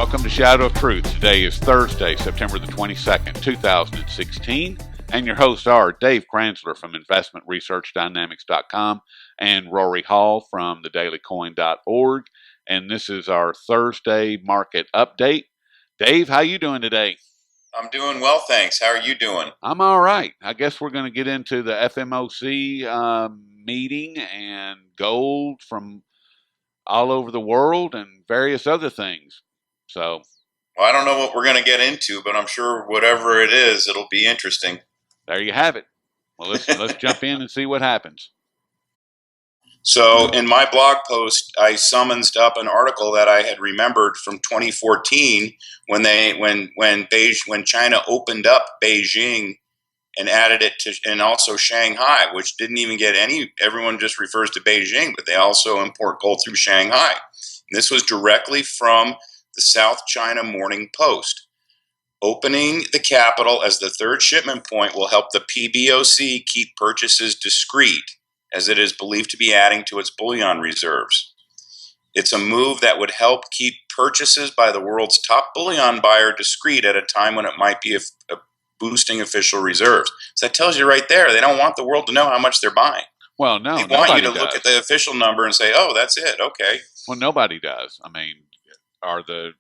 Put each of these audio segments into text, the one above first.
Welcome to Shadow of Truth. Today is Thursday, September the 22nd, 2016, and your hosts are Dave Kranzler from InvestmentResearchDynamics.com and Rory Hall from thedailycoin.org, and this is our Thursday market update. Dave, how you doing today? I'm doing well, thanks. How are you doing? I'm all right. I guess we're going to get into the FOMC meeting and gold from all over the world and various other things. So, well, I don't know what we're going to get into, but I'm sure whatever it is, it'll be interesting. There you have it. Well, let's jump in and see what happens. So, in my blog post, I summoned up an article that I had remembered from 2014 when China opened up Beijing and added it to, and also Shanghai, which didn't even get any. Everyone just refers to Beijing, but they also import gold through Shanghai. And this was directly from the South China Morning Post. Opening the capital as the third shipment point will help the PBOC keep purchases discreet, as it is believed to be adding to its bullion reserves. It's a move that would help keep purchases by the world's top bullion buyer discreet at a time when it might be boosting official reserves. So that tells you right there, they don't want the world to know how much they're buying. Well, no, they want you to look at the official number and say, oh, that's it, okay. Well, nobody does. I mean, are the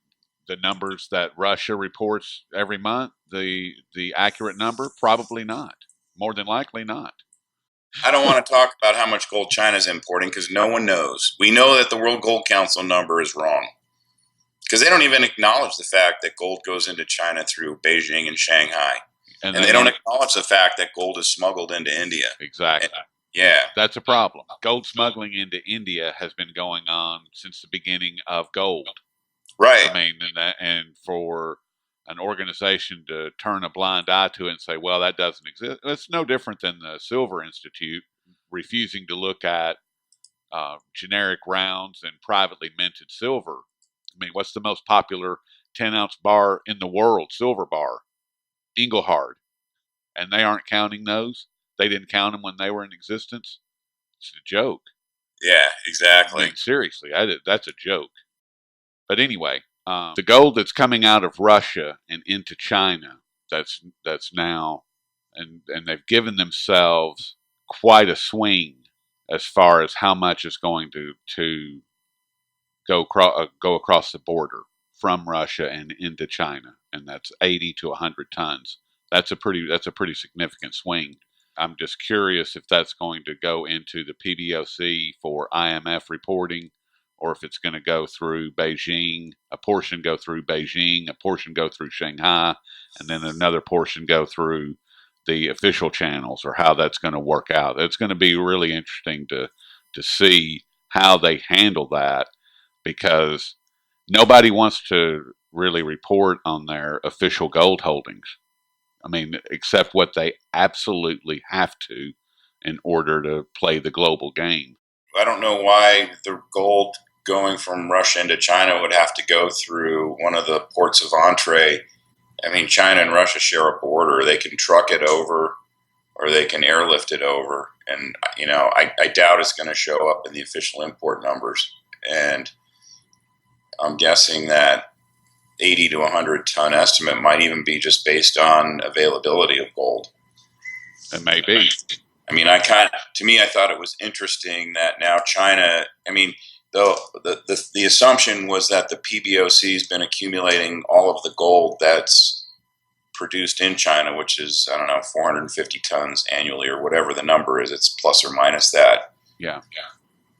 numbers that Russia reports every month the accurate number? Probably not. More than likely not. I don't want to talk about how much gold China's importing because no one knows. We know that the World Gold Council number is wrong because they don't even acknowledge the fact that gold goes into China through Beijing and Shanghai. And they don't acknowledge the fact that gold is smuggled into India. Exactly. Yeah. That's a problem. Gold smuggling into India has been going on since the beginning of gold. Right. I mean, and for an organization to turn a blind eye to it and say, well, that doesn't exist. It's no different than the Silver Institute refusing to look at generic rounds and privately minted silver. I mean, what's the most popular 10-ounce bar in the world? Silver bar. Engelhard. And they aren't counting those. They didn't count them when they were in existence. It's a joke. Yeah, exactly. I mean, seriously, that's a joke. But anyway, the gold that's coming out of Russia and into China, that's now, and they've given themselves quite a swing as far as how much is going to go across the border from Russia and into China, and that's 80 to 100 tons. That's a pretty significant swing. I'm just curious if that's going to go into the PBOC for IMF reporting, or if it's going to go through Beijing, a portion go through Beijing, a portion go through Shanghai, and then another portion go through the official channels, or how that's going to work out. It's going to be really interesting to see how they handle that, because nobody wants to really report on their official gold holdings. I mean, except what they absolutely have to in order to play the global game. I don't know why the gold going from Russia into China would have to go through one of the ports of entree. I mean, China and Russia share a border. They can truck it over or they can airlift it over. And, you know, I doubt it's going to show up in the official import numbers. And I'm guessing that 80 to 100 ton estimate might even be just based on availability of gold. It may be. I mean, I thought it was interesting that now China, I mean, the assumption was that the PBOC has been accumulating all of the gold that's produced in China, which is, I don't know, 450 tons annually or whatever the number is. It's plus or minus that. Yeah.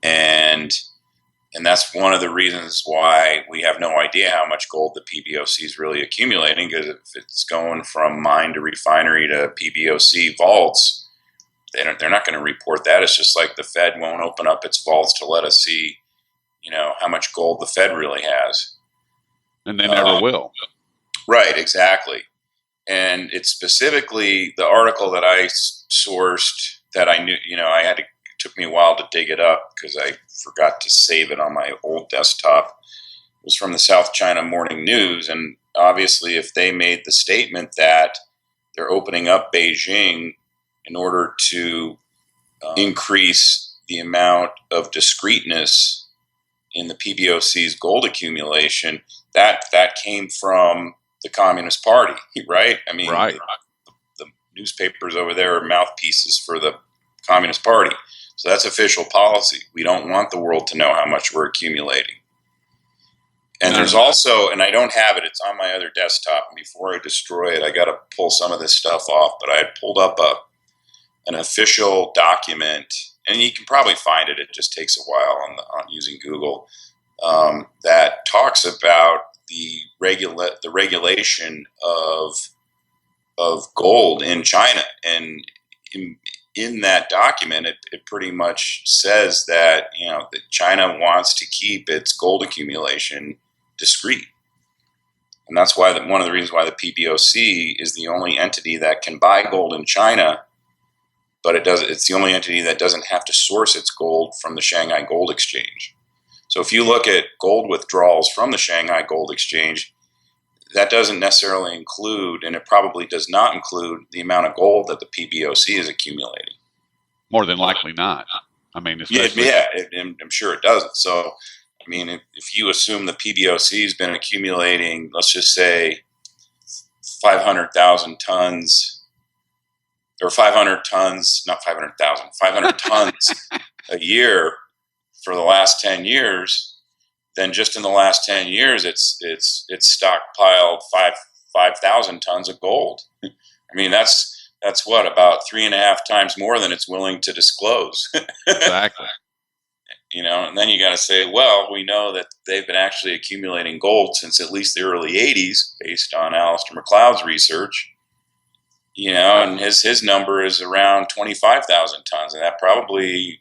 And that's one of the reasons why we have no idea how much gold the PBOC is really accumulating, because if it's going from mine to refinery to PBOC vaults, they're not going to report that. It's just like the Fed won't open up its vaults to let us see, you know, how much gold the Fed really has. And they never will. Right, exactly. And it's specifically the article that I sourced that I knew, you know, it took me a while to dig it up because I forgot to save it on my old desktop. It was from the South China Morning News. And obviously, if they made the statement that they're opening up Beijing in order to increase the amount of discreteness in the PBOC's gold accumulation, that came from the Communist Party, right? I mean, Right. the newspapers over there are mouthpieces for the Communist Party. So that's official policy. We don't want the world to know how much we're accumulating. And there's also, and I don't have it, it's on my other desktop. And before I destroy it, I got to pull some of this stuff off. But I had pulled up an official document, and you can probably find it. It just takes a while on using Google, that talks about the regulation of gold in China. And in that document, it pretty much says that that China wants to keep its gold accumulation discreet, and that's why one of the reasons why the PBOC is the only entity that can buy gold in China, but it's the only entity that doesn't have to source its gold from the Shanghai Gold Exchange. So if you look at gold withdrawals from the Shanghai Gold Exchange, that doesn't necessarily include, and it probably does not include, the amount of gold that the PBOC is accumulating. More than likely not. I mean, I'm sure it doesn't. So, I mean, if you assume the PBOC has been accumulating, let's just say 500,000 tons, or 500 tons, not 500,000, 500 tons a year for the last 10 years, then just in the last 10 years, it's stockpiled 5,000 tons of gold. I mean, that's what, about 3.5 times more than it's willing to disclose. Exactly. And then you got to say, well, we know that they've been actually accumulating gold since at least the early 80s, based on Alistair McLeod's research. And his number is around 25,000 tons, and that probably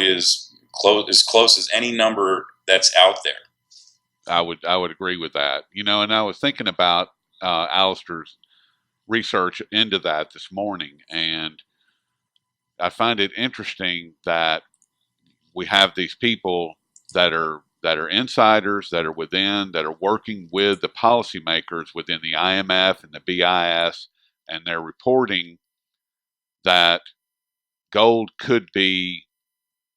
is close as any number that's out there. I would agree with that. And I was thinking about Alistair's research into that this morning, and I find it interesting that we have these people that are insiders, that are working with the policymakers within the IMF and the BIS, and they're reporting that gold could be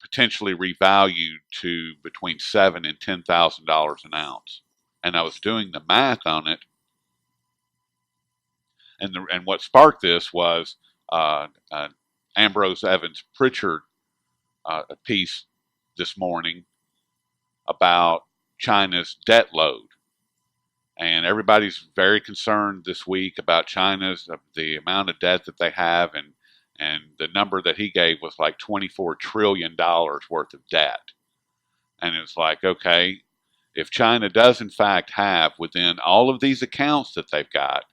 potentially revalued to between $7,000 and $10,000 an ounce. And I was doing the math on it, and what sparked this was Ambrose Evans Pritchard a piece this morning about China's debt load. And everybody's very concerned this week about China's, the amount of debt that they have, and the number that he gave was like $24 trillion worth of debt. And it's like, okay, if China does in fact have, within all of these accounts that they've got,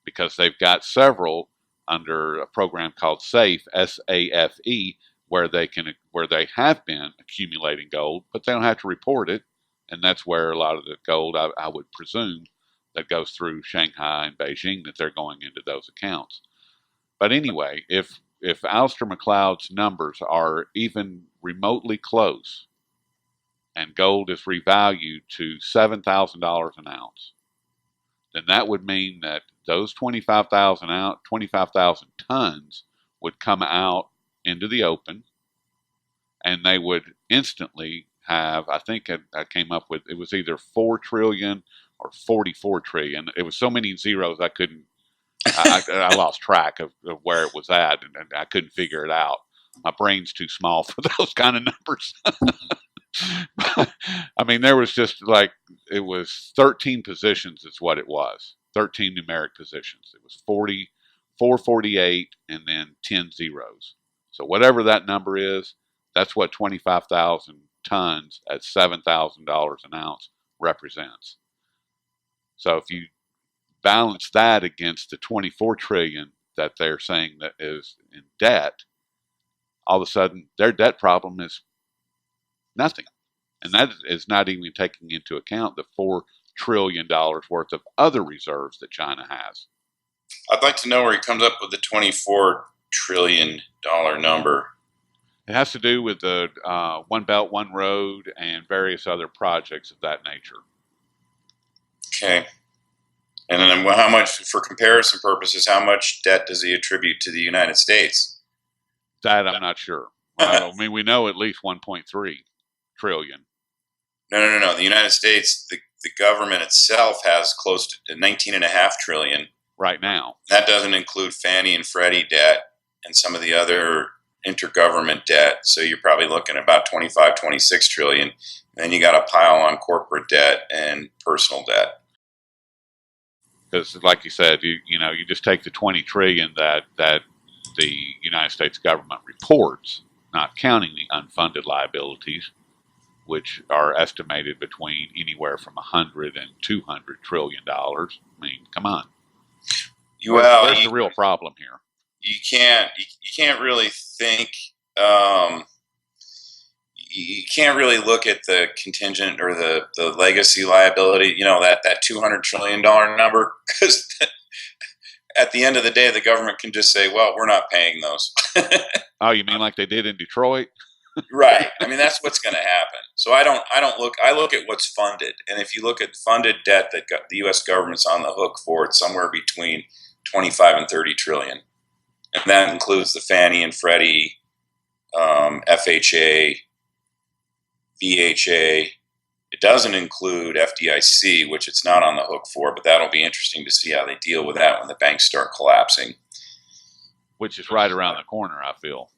because they've got several under a program called SAFE, SAFE, where they have been accumulating gold, but they don't have to report it. And that's where a lot of the gold, I would presume, that goes through Shanghai and Beijing, that they're going into those accounts. But anyway, if Alistair McLeod's numbers are even remotely close, and gold is revalued to $7,000 an ounce, then that would mean that those 25,000 tons would come out into the open, and they would instantly have, I think I came up with, it was either 4 trillion or 44 trillion. It was so many zeros I couldn't, I lost track of where it was at, and I couldn't figure it out. My brain's too small for those kind of numbers. I mean, there was just like, it was 13 positions is what it was. 13 numeric positions. It was 448 and then 10 zeros. So whatever that number is, that's what 25,000 tons at $7,000 an ounce represents. So if you balance that against the 24 trillion that they're saying that is in debt, all of a sudden their debt problem is nothing. And that is not even taking into account the $4 trillion worth of other reserves that China has. I'd like to know where he comes up with the $24 trillion number. It has to do with the One Belt, One Road and various other projects of that nature. Okay. And then how much, for comparison purposes, how much debt does he attribute to the United States? That I'm not sure. I mean, we know at least 1.3 trillion. No. The United States, the government itself has close to 19.5 trillion right now. That doesn't include Fannie and Freddie debt and some of the other intergovernment debt. So you're probably looking at about 25, 26 trillion. And then you got to pile on corporate debt and personal debt. Because, like you said, you just take the 20 trillion that the United States government reports, not counting the unfunded liabilities, which are estimated between anywhere from 100 and 200 trillion dollars. I mean, come on. Where's the real problem here? You can't really think. You can't really look at the contingent or the legacy liability. That $200 trillion number, because at the end of the day, the government can just say, "Well, we're not paying those." Oh, you mean like they did in Detroit? Right. I mean, that's what's going to happen. So I look at what's funded. And if you look at funded debt that the U.S. government's on the hook for, it's somewhere between 25 and 30 trillion. And that includes the Fannie and Freddie, FHA, VHA. It doesn't include FDIC, which it's not on the hook for, but that'll be interesting to see how they deal with that when the banks start collapsing. Which is right around the corner, I feel.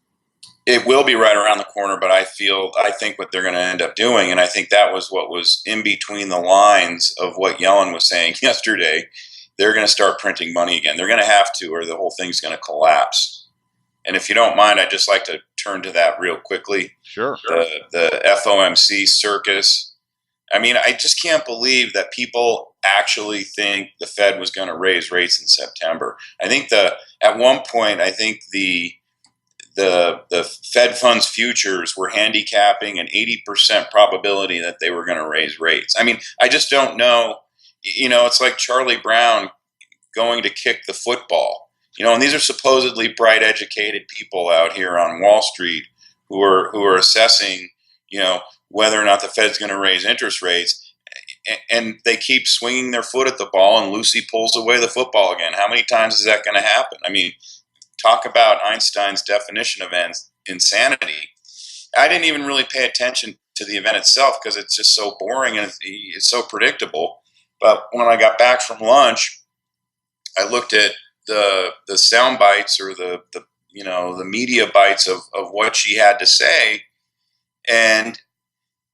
It will be right around the corner, but I think what they're going to end up doing, and I think that was what was in between the lines of what Yellen was saying yesterday, they're going to start printing money again. They're going to have to, or the whole thing's going to collapse. And if you don't mind, I'd just like to turn to that real quickly. Sure. The FOMC circus. I mean, I just can't believe that people actually think the Fed was going to raise rates in September. I think at one point, I think the Fed funds futures were handicapping an 80% probability that they were going to raise rates. I mean, I just don't know. It's like Charlie Brown going to kick the football. And these are supposedly bright, educated people out here on Wall Street who are assessing, whether or not the Fed's going to raise interest rates, and they keep swinging their foot at the ball, and Lucy pulls away the football again. How many times is that going to happen? I mean, talk about Einstein's definition of insanity. I didn't even really pay attention to the event itself because it's just so boring and it's so predictable. But when I got back from lunch, I looked at the sound bites or the media bites of what she had to say, and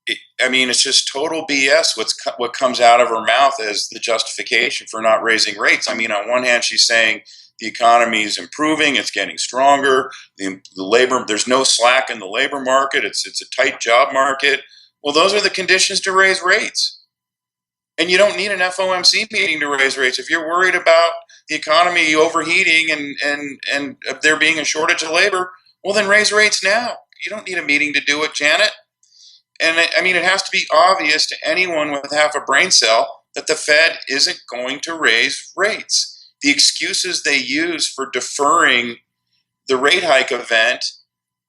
it's just total BS. What comes out of her mouth as the justification for not raising rates. I mean, on one hand, she's saying the economy is improving, it's getting stronger. The labor, there's no slack in the labor market. It's a tight job market. Well, those are the conditions to raise rates. And you don't need an FOMC meeting to raise rates. If you're worried about the economy overheating and there being a shortage of labor, well, then raise rates now. You don't need a meeting to do it, Janet. And it has to be obvious to anyone with half a brain cell that the Fed isn't going to raise rates. The excuses they use for deferring the rate hike event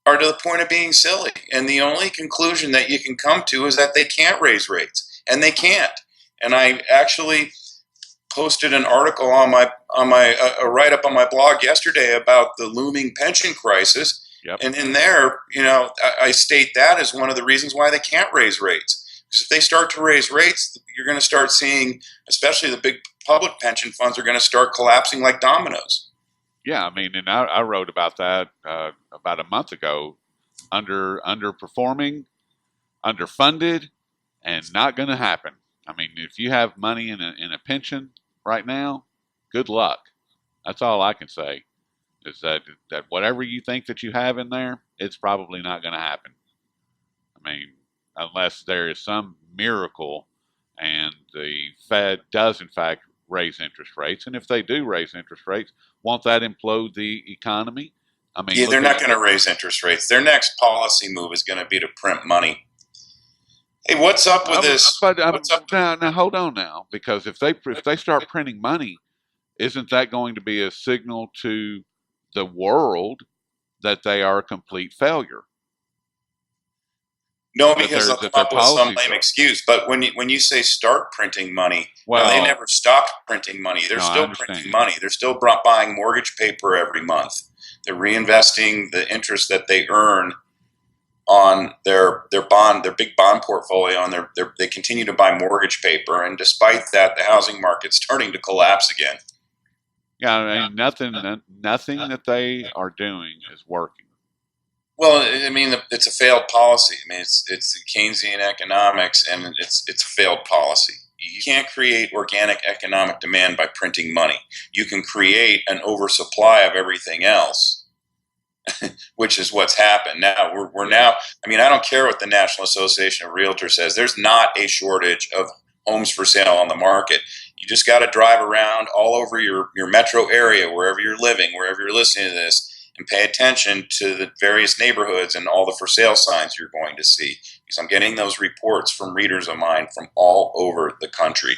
are to the point of being silly. And the only conclusion that you can come to is that they can't raise rates, and they can't. And I actually posted an article on my a write-up on my blog yesterday about the looming pension crisis. Yep. And in there, I state that as one of the reasons why they can't raise rates. Because if they start to raise rates, you're going to start seeing, especially the big public pension funds, are going to start collapsing like dominoes. Yeah, and I wrote about that about a month ago. Underperforming, underfunded, and not going to happen. If you have money in a pension right now, good luck. That's all I can say. Is that whatever you think that you have in there, it's probably not going to happen. Unless there is some miracle and the Fed does in fact raise interest rates. And if they do raise interest rates, won't that implode the economy? They're not going to raise interest rates. Their next policy move is going to be to print money. Hey, what's up with this? Now hold on now, because if they start printing money, isn't that going to be a signal to the world that they are a complete failure? No, because they'll come up with some lame excuse. But when you say start printing money, they never stopped printing money. They're still printing money. They're still buying mortgage paper every month. They're reinvesting the interest that they earn on their big bond portfolio, and they continue to buy mortgage paper. And despite that, the housing market's starting to collapse again. Yeah, I mean, nothing that they are doing is working. Well, I mean, it's a failed policy. I mean, it's Keynesian economics, and it's a failed policy. You can't create organic economic demand by printing money. You can create an oversupply of everything else, which is what's happened. Now we're Yeah. now. I mean, I don't care what the National Association of Realtors says. There's not a shortage of homes for sale on the market. You just got to drive around all over your metro area, wherever you're living, wherever you're listening to this, and pay attention to the various neighborhoods and all the for sale signs you're going to see. Because I'm getting those reports from readers of mine from all over the country.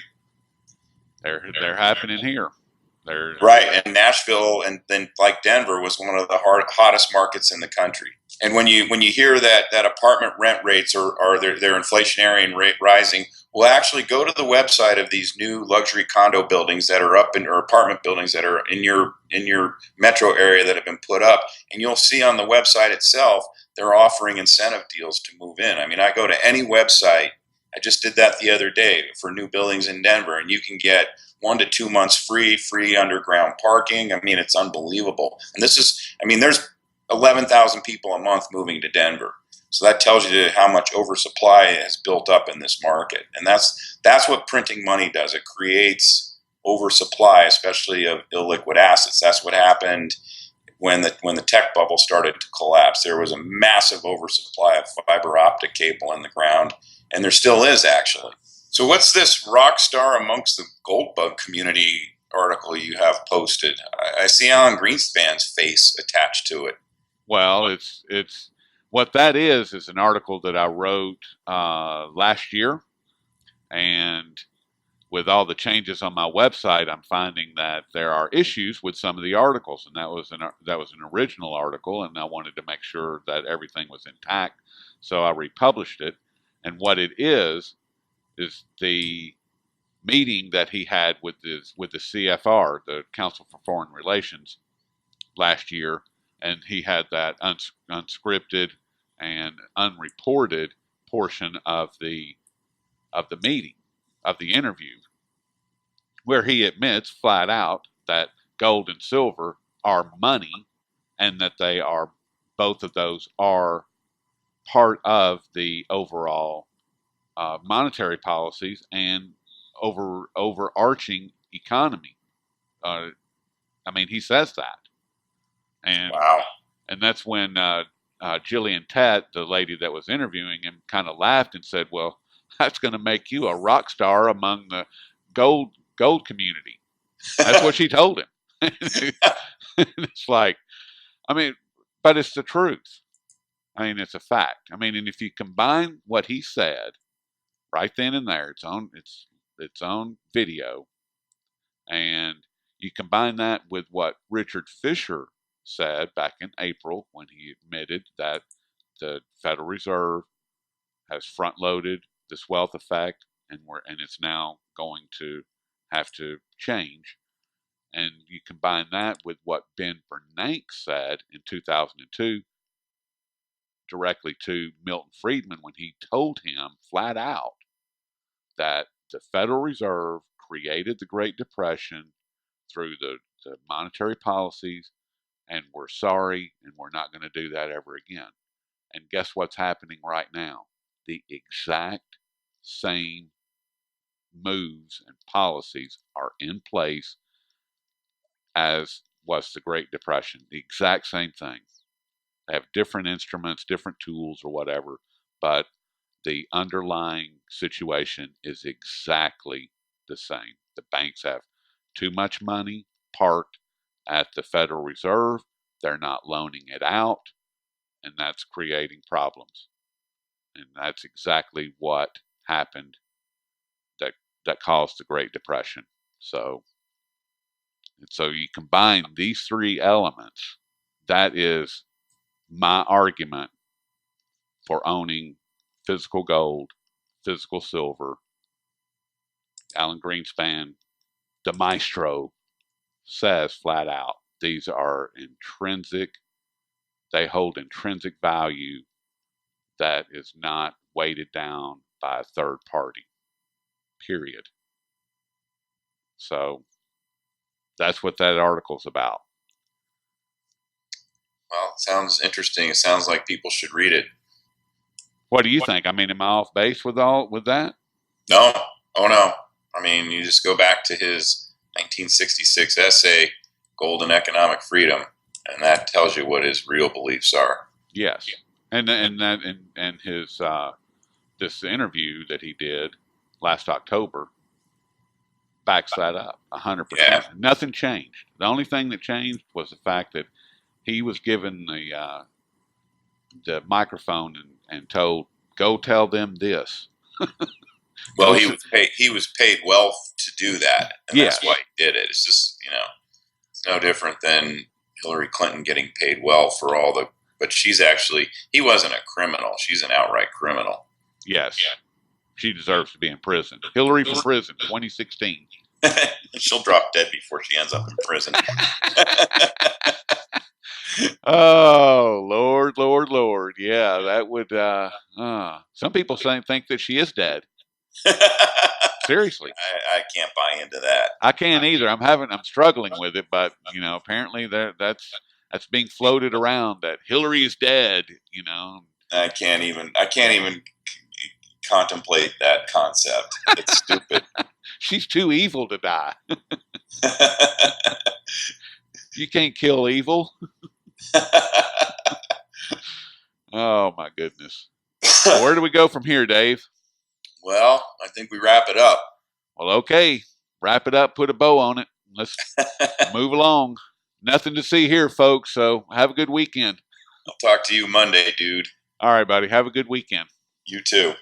They're happening here. They're Right, and Nashville, and then like Denver, was one of the hottest markets in the country. And when you hear that apartment rent rates are they're inflationary and rate rising, well, actually go to the website of these new luxury condo buildings that are up in, or apartment buildings that are in your metro area that have been put up, and you'll see on the website itself they're offering incentive deals to move in. I mean, I go to any website. I just did that the other day for new buildings in Denver, and you can get 1 to 2 months free underground parking. I mean, it's unbelievable. And this is, I mean, there's 11,000 people a month moving to Denver. So that tells you how much oversupply has built up in this market. And that's what printing money does. It creates oversupply, especially of illiquid assets. That's what happened when the tech bubble started to collapse. There was a massive oversupply of fiber optic cable in the ground, and there still is, actually. So what's this rock star amongst the gold bug community article you have posted? I see Alan Greenspan's face attached to it. well, it's what that is an article that I wrote last year, and with all the changes on my website, I'm finding that there are issues with some of the articles, and that was an original article, and I wanted to make sure that everything was intact, so I republished it. And what it is the meeting that he had with the CFR, the Council for Foreign Relations, last year, and he had that unscripted and unreported portion of the meeting, of the interview, where he admits flat out that gold and silver are money, and that they are, both of those are part of the overall monetary policies and overarching economy. Uh, I mean, he says that, and Wow. and that's when Jillian Tett, the lady that was interviewing him, kind of laughed and said, "Well, that's going to make you a rock star among the gold community." That's what she told him. It's like, I mean, but it's the truth. I mean, it's a fact. I mean, and if you combine what he said right then and there, it's on video, and you combine that with what Richard Fisher said back in April when he admitted that the Federal Reserve has front loaded this wealth effect, and it's now going to have to change. And you combine that with what Ben Bernanke said in 2002 directly to Milton Friedman when he told him flat out that the Federal Reserve created the Great Depression through the monetary policies, and we're sorry, and we're not going to do that ever again. And guess what's happening right now? The exact same moves and policies are in place as was the Great Depression. The exact same thing. They have different instruments, different tools, or whatever, but the underlying situation is exactly the same. The banks have too much money parked at the Federal Reserve. They're not loaning it out, and that's creating problems. And that's exactly what happened that that caused the Great Depression. So you combine these three elements. That is my argument for owning physical gold, physical silver. Alan Greenspan, the maestro, says flat out these are intrinsic, they hold intrinsic value that is not weighted down by a third party, period. So that's what that article's about. Well, it sounds interesting. It sounds like people should read it. What do you think? I mean, am I off base with that? No. Oh, no. I mean, you just go back to his 1966 essay, Golden Economic Freedom, and that tells you what his real beliefs are. Yes. And his this interview that he did last October backs that up 100%. Yeah. Nothing changed. The only thing that changed was the fact that he was given the microphone and told, "Go tell them this." Well, he was paid well to do that, and that's why he did it. It's just, it's no different than Hillary Clinton getting paid well for all the. But he wasn't a criminal. She's an outright criminal. Yes, she deserves to be in prison. Hillary for prison, 2016. She'll drop dead before she ends up in prison. Oh, Lord. Yeah, that would, some people think that she is dead. Seriously. I can't buy into that. I can't either. I'm struggling with it, but, apparently that's being floated around that Hillary is dead, I can't even contemplate that concept. It's stupid. She's too evil to die. You can't kill evil. Oh my goodness. Well, where do we go from here, Dave? Well, I think we wrap it up. Well, okay. Wrap it up, put a bow on it. Let's move along. Nothing to see here, folks, so have a good weekend. I'll talk to you Monday, dude. All right, buddy. Have a good weekend. You too.